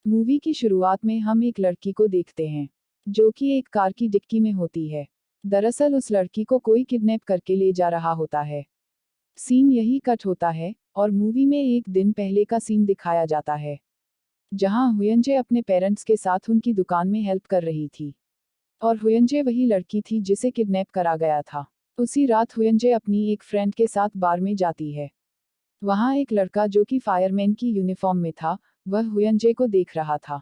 Movie की शुरुआत में हम एक लड़की को देखते हैं जो कि एक कार की डिक्की में होती है। दरअसल उस लड़की को कोई किडनैप करके ले जा रहा होता है। सीन यही कट होता है और मूवी में एक दिन पहले का सीन दिखाया जाता है जहां हुयनजे अपने पेरेंट्स के साथ उनकी दुकान में हेल्प कर रही थी। और हुयनजे वही लड़की थी जिसे किडनैप करा गया था। उसी रात हुयनजे अपनी एक फ्रेंड के साथ बार में जाती है। वहां एक लड़का जो कि फायरमैन की यूनिफॉर्म में था, वह हुयनजे को देख रहा था।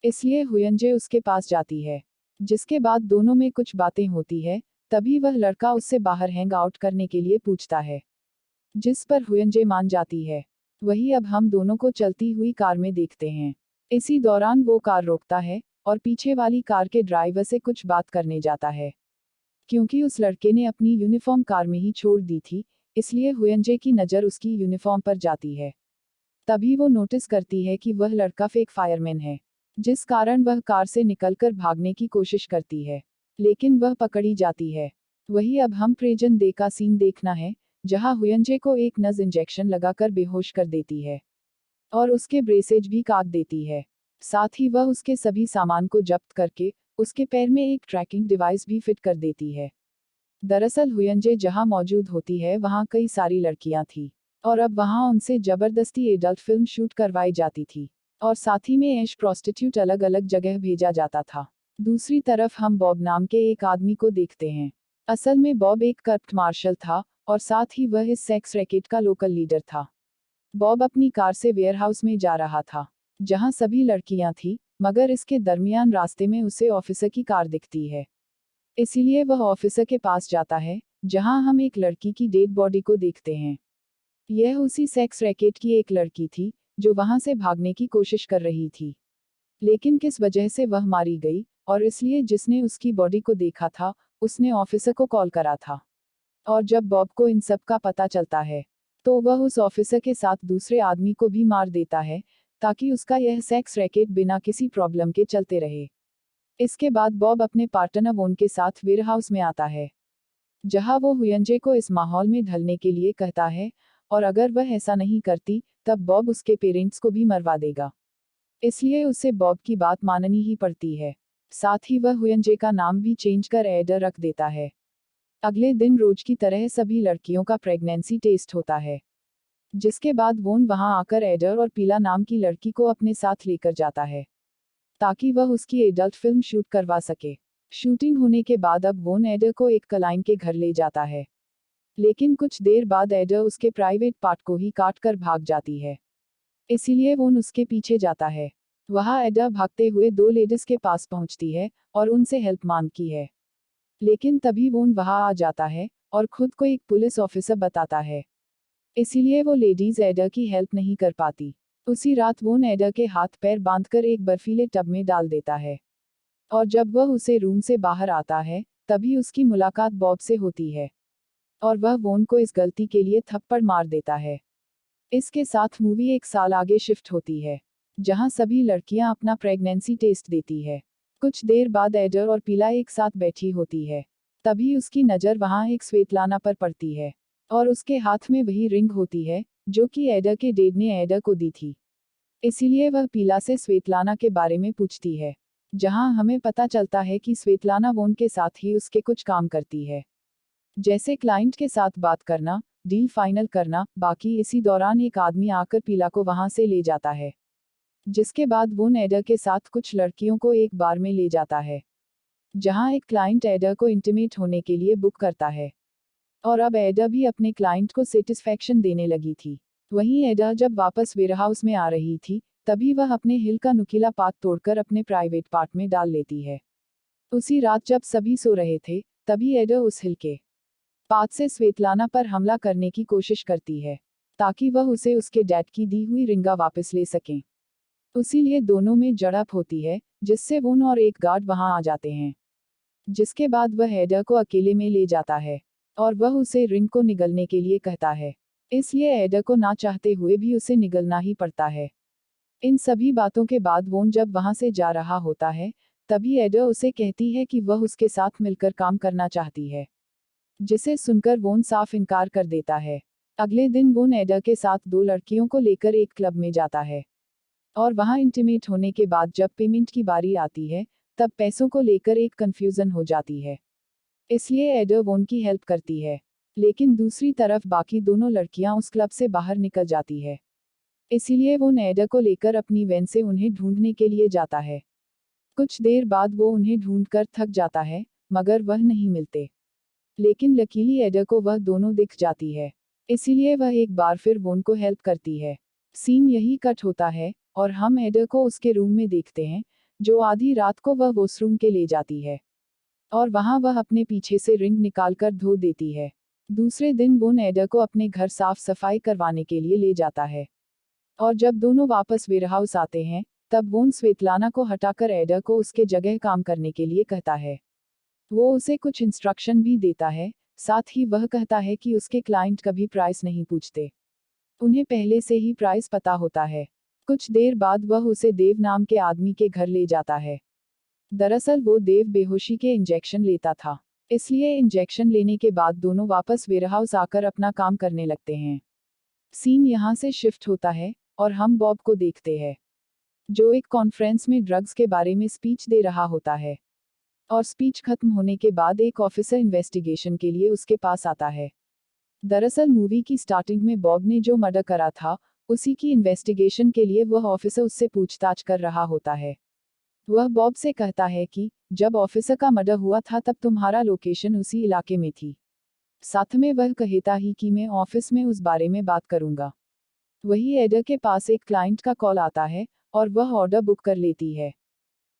इसलिए हुयनजे उसके पास जाती है, जिसके बाद दोनों में कुछ बातें होती है। तभी वह लड़का उससे बाहर हैंग आउट करने के लिए पूछता है, जिस पर हुयनजे मान जाती है। वही अब हम दोनों को चलती हुई कार में देखते हैं। इसी दौरान वो कार रोकता है और पीछे वाली कार के ड्राइवर से कुछ बात करने जाता है। क्योंकि उस लड़के ने अपनी यूनिफॉर्म कार में ही छोड़ दी थी, इसलिए हुयनजे की नज़र उसकी यूनिफॉर्म पर जाती है। तभी वो नोटिस करती है कि वह लड़का फेक फायरमैन है, जिस कारण वह कार से निकलकर भागने की कोशिश करती है, लेकिन वह पकड़ी जाती है। वही अब हम प्रेजन डे का सीन देखना है, जहां हुयनजे को एक नस इंजेक्शन लगाकर बेहोश कर देती है और उसके ब्रेसेज भी काट देती है। साथ ही वह उसके सभी सामान को जब्त करके उसके पैर में एक ट्रैकिंग डिवाइस भी फिट कर देती है। दरअसल हुयनजे जहां मौजूद होती है वहां कई सारी लड़कियां थी और अब वहां उनसे जबरदस्ती एडल्ट फिल्म शूट करवाई जाती थी और साथ ही में ऐश प्रोस्टिट्यूट अलग अलग जगह भेजा जाता था। दूसरी तरफ हम बॉब नाम के एक आदमी को देखते हैं। असल में बॉब एक करप्ट मार्शल था और साथ ही वह इस सेक्स रैकेट का लोकल लीडर था। बॉब अपनी कार से वेयरहाउस में जा रहा था जहां सभी लड़कियां थी, मगर इसके दरमियान रास्ते में उसे ऑफिसर की कार दिखती है। इसीलिए वह ऑफिसर के पास जाता है, जहां हम एक लड़की की डेड बॉडी को देखते हैं। यह उसी सेक्स रैकेट की एक लड़की थी जो वहां से भागने की कोशिश कर रही थी, लेकिन किस वजह से वह मारी गई, और इसलिए जिसने उसकी बॉडी को देखा था उसने ऑफिसर को कॉल करा था। और जब बॉब को इन सब का पता चलता है तो वह उस ऑफिसर के साथ दूसरे आदमी को भी मार देता है, ताकि उसका यह सेक्स रैकेट बिना किसी प्रॉब्लम के चलते रहे। इसके बाद बॉब अपने पार्टनर वोन के साथ वेयरहाउस में आता है, जहां वो हुयनजे को इस माहौल में ढलने के लिए कहता है, और अगर वह ऐसा नहीं करती तब बॉब उसके पेरेंट्स को भी मरवा देगा। इसलिए उसे बॉब की बात माननी ही पड़ती है। साथ ही वह हुयनजे का नाम भी चेंज कर एडर रख देता है। अगले दिन रोज की तरह सभी लड़कियों का प्रेगनेंसी टेस्ट होता है, जिसके बाद वोन वहां आकर एडर और पीला नाम की लड़की को अपने साथ लेकर जाता है ताकि वह उसकी एडल्ट फिल्म शूट करवा सके। शूटिंग होने के बाद अब वोन एडर को एक क्लाइंट के घर ले जाता है, लेकिन कुछ देर बाद एडर उसके प्राइवेट पार्ट को ही काट कर भाग जाती है। इसीलिए वोन उसके पीछे जाता है। वहां एडर भागते हुए दो लेडीज के पास पहुंचती है और उनसे हेल्प मांगती है, लेकिन तभी वोन वहां आ जाता है और खुद को एक पुलिस ऑफिसर बताता है। इसीलिए वो लेडीज एडर की हेल्प नहीं कर पाती। उसी रात वोन एडर के हाथ पैर बांधकर एक बर्फीले टब में डाल देता है, और जब वह उसे रूम से बाहर आता है तभी उसकी मुलाकात बॉब से होती है और वह वोन को इस गलती के लिए थप्पड़ मार देता है। इसके साथ मूवी एक साल आगे शिफ्ट होती है, जहां सभी लड़कियां अपना प्रेगनेंसी टेस्ट देती है। कुछ देर बाद एडर और पीला एक साथ बैठी होती है। तभी उसकी नज़र वहां एक स्वेतलाना पर पड़ती है और उसके हाथ में वही रिंग होती है जो कि एडर के डैड ने एडर को दी थी। इसीलिए वह पीला से स्वेतलाना के बारे में पूछती है, जहां हमें पता चलता है कि स्वेतलाना वोन के साथ ही उसके कुछ काम करती है, जैसे क्लाइंट के साथ बात करना, डील फाइनल करना। बाकी इसी दौरान एक आदमी आकर पीला को वहां से ले जाता है, जिसके बाद वोन एडर के साथ कुछ लड़कियों को एक बार में ले जाता है, जहां एक क्लाइंट एडर को इंटीमेट होने के लिए बुक करता है। और अब एडा भी अपने क्लाइंट को सेटिस्फैक्शन देने लगी थी। वहीं एडा जब वापस वेयरहाउस में आ रही थी तभी वह अपने हिल का नुकीला पात तोड़कर अपने प्राइवेट पार्ट में डाल लेती है। उसी रात जब सभी सो रहे थे तभी एडा उस हिल के पात से स्वेतलाना पर हमला करने की कोशिश करती है, ताकि वह उसे उसके डैड की दी हुई रिंगा वापस ले सकें। उसीलिए दोनों में झड़प होती है, जिससे वोन और एक गार्ड वहां आ जाते हैं, जिसके बाद वह एडा को अकेले में ले जाता है और वह उसे रिंग को निगलने के लिए कहता है। इसलिए एडा को ना चाहते हुए भी उसे निगलना ही पड़ता है। इन सभी बातों के बाद वोन जब वहां से जा रहा होता है तभी एडा उसे कहती है कि वह उसके साथ मिलकर काम करना चाहती है, जिसे सुनकर वोन साफ इनकार कर देता है। अगले दिन वोन एडा के साथ दो लड़कियों को लेकर एक क्लब में जाता है और वहाँ इंटीमेट होने के बाद जब पेमेंट की बारी आती है, तब पैसों को लेकर एक कन्फ्यूजन हो जाती है। इसलिए एडा वोन की हेल्प करती है। लेकिन दूसरी तरफ बाकी दोनों लड़कियां उस क्लब से बाहर निकल जाती है। इसीलिए वो एडा को लेकर अपनी वैन से उन्हें ढूंढने के लिए जाता है। कुछ देर बाद वो उन्हें ढूंढकर थक जाता है, मगर वह नहीं मिलते। लेकिन लकीली एडा को वह दोनों दिख जाती है। इसीलिए वह एक बार फिर वोन को हेल्प करती है। सीन यही कट होता है, और हम एडा को उसके रूम में देखते हैं, जो आधी रात को वह वॉशरूम के ले जाती है। और वहां वह अपने पीछे से रिंग निकालकर धो देती है। दूसरे दिन वोन एडा को अपने घर साफ सफाई करवाने के लिए ले जाता है। और जब दोनों वापस वेयरहाउस आते हैं, तब वोन स्वेतलाना को हटाकर एडा को उसके जगह काम करने के लिए कहता है। वो उसे कुछ इंस्ट्रक्शन भी देता है, साथ ही वह कहता है कि उसके क्लाइंट कभी प्राइस नहीं पूछते। उन्हें पहले से ही प्राइस पता होता है। कुछ देर बाद वह उसे देव नाम के आदमी के घर ले जाता है। दरअसल वो देव बेहोशी के इंजेक्शन लेता था। इसलिए इंजेक्शन लेने के बाद दोनों वापस वेयरहाउस आकर अपना काम करने लगते हैं। सीन यहाँ से शिफ्ट होता है, और हम बॉब को देखते हैं, जो एक कॉन्फ्रेंस में ड्रग्स के बारे में स्पीच दे रहा होता है। और स्पीच खत्म होने के बाद एक ऑफिसर इन्वेस्टिगेशन के लिए उसके पास आता है। दरअसल मूवी की स्टार्टिंग में बॉब ने जो मर्डर करा था, उसी की इन्वेस्टिगेशन के लिए वह ऑफिसर उससे पूछताछ कर रहा होता है। वह बॉब से कहता है कि जब ऑफिसर का मर्डर हुआ था तब तुम्हारा लोकेशन उसी इलाके में थी। साथ में वह कहता ही कि मैं ऑफिस में उस बारे में बात करूंगा। वही एडा के पास एक क्लाइंट का कॉल आता है, और वह ऑर्डर बुक कर लेती है।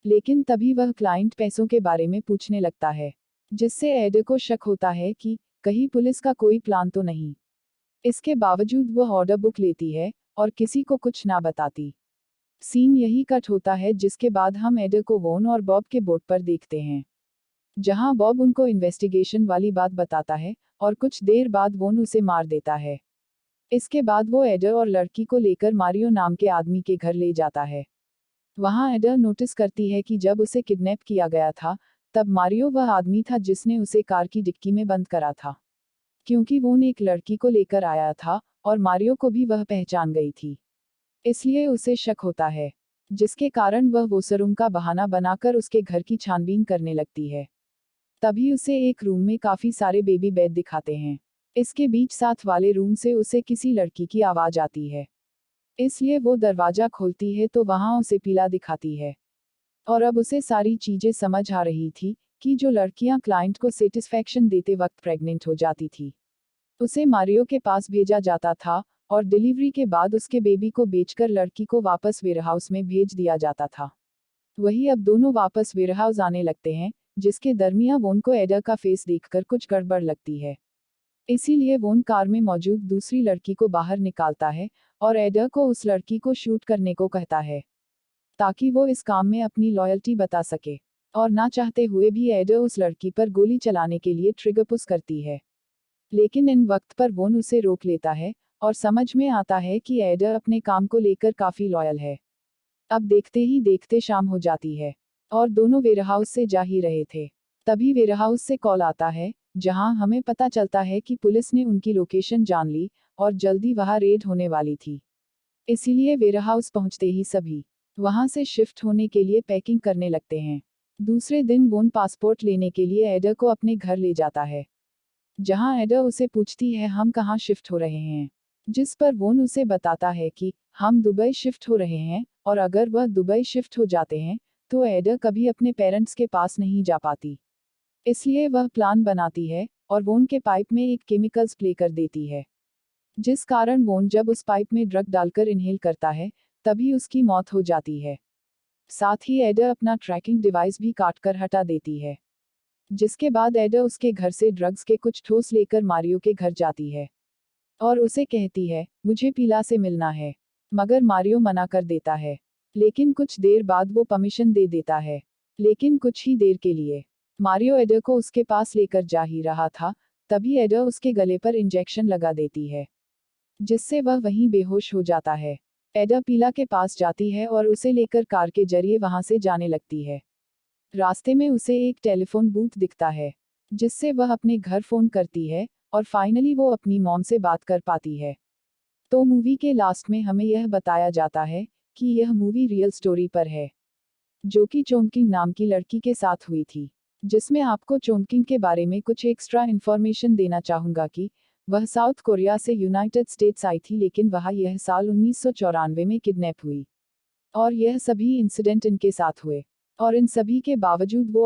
लेकिन तभी वह क्लाइंट पैसों के बारे में पूछने लगता है, जिससे एडा को शक होता है कि कहीं पुलिस का कोई प्लान तो नहीं। इसके बावजूद वह ऑर्डर बुक लेती है, और किसी को कुछ ना बताती। सीन यही कट होता है, जिसके बाद हम एडा को वोन और बॉब के बोट पर देखते हैं, जहां बॉब उनको इन्वेस्टिगेशन वाली बात बताता है, और कुछ देर बाद वोन उसे मार देता है। इसके बाद वो एडा और लड़की को लेकर मारियो नाम के आदमी के घर ले जाता है। वहां एडा नोटिस करती है कि जब उसे किडनैप किया गया था, तब मारियो वह आदमी था जिसने उसे कार की डिक्की में बंद करा था। क्योंकि वोन एक लड़की को लेकर आया था, और मारियो को भी वह पहचान गई थी। इसलिए उसे शक होता है, जिसके कारण वह वोसरूम का बहाना बनाकर उसके घर की छानबीन करने लगती है। तभी उसे एक रूम में काफी सारे बेबी बेड दिखाते हैं। इसके बीच साथ वाले रूम से उसे किसी लड़की की आवाज आती है। इसलिए वो दरवाजा खोलती है तो वहां उसे पीला दिखाती है। और अब उसे सारी चीजें समझ आ रही थी, कि जो लड़कियां क्लाइंट को सेटिस्फैक्शन देते वक्त प्रेग्नेंट हो जाती थी, उसे मारियो के पास भेजा जाता था, और डिलीवरी के बाद उसके बेबी को बेचकर लड़की को वापस वेयरहाउस में भेज दिया जाता था। वही अब दोनों वापस वेयरहाउस आने लगते हैं, जिसके दरमियान वोन को एडा का फेस देखकर कुछ गड़बड़ लगती है। इसीलिए वोन कार में मौजूद दूसरी लड़की को बाहर निकालता है, और एडा को उस लड़की को शूट करने को कहता है, ताकि वो इस काम में अपनी लॉयल्टी बता सके। और ना चाहते हुए भी एडा उस लड़की पर गोली चलाने के लिए ट्रिगर पुश करती है। लेकिन इन वक्त पर वोन उसे रोक लेता है, और समझ में आता है कि एडा अपने काम को लेकर काफी लॉयल है। अब देखते ही देखते शाम हो जाती है, और दोनों वेयरहाउस से जा ही रहे थे। तभी वेयरहाउस से कॉल आता है, जहां हमें पता चलता है कि पुलिस ने उनकी लोकेशन जान ली, और जल्दी वहां रेड होने वाली थी। इसीलिए वेयरहाउस पहुंचते ही सभी वहां से शिफ्ट होने के लिए पैकिंग करने लगते हैं। दूसरे दिन वोन पासपोर्ट लेने के लिए एडा को अपने घर ले जाता है, जहां एडा उसे पूछती है हम कहाँ शिफ्ट हो रहे हैं। जिस पर वोन उसे बताता है कि हम दुबई शिफ्ट हो रहे हैं, और अगर वह दुबई शिफ्ट हो जाते हैं, तो एडा कभी अपने पेरेंट्स के पास नहीं जा पाती। इसलिए वह प्लान बनाती है, और वोन के पाइप में एक केमिकल स्प्रे कर देती है, जिस कारण वोन जब उस पाइप में ड्रग डालकर इनहेल करता है, तभी उसकी मौत हो जाती है। साथ ही एडा अपना ट्रैकिंग डिवाइस भी काट कर हटा देती है। जिसके बाद एडा उसके घर से ड्रग्स के कुछ ठोस लेकर मारियो के घर जाती है, और उसे कहती है मुझे पीला से मिलना है। मगर मारियो मना कर देता है। लेकिन कुछ देर बाद वो परमिशन दे देता है, लेकिन कुछ ही देर के लिए। मारियो एडा को उसके पास लेकर जा ही रहा था, तभी एडा उसके गले पर इंजेक्शन लगा देती है, जिससे वह वहीं बेहोश हो जाता है। एडा पीला के पास जाती है और उसे लेकर कार के जरिए वहां से जाने लगती है। रास्ते में उसे एक टेलीफोन बूथ दिखता है, जिससे वह अपने घर फोन करती है, और फाइनली वो अपनी मॉम से बात कर पाती है। तो मूवी के लास्ट में हमें यह बताया जाता है कि यह मूवी रियल स्टोरी पर है, जो कि चोंगकिंग नाम की लड़की के साथ हुई थी, जिसमें आपको चोंगकिंग के बारे में कुछ एक्स्ट्रा इन्फॉर्मेशन देना चाहूँगा कि वह साउथ कोरिया से यूनाइटेड स्टेट्स आई थी, लेकिन वह यह साल 1994 में किडनैप हुई और यह सभी इंसिडेंट इनके साथ हुए, और इन सभी के बावजूद वो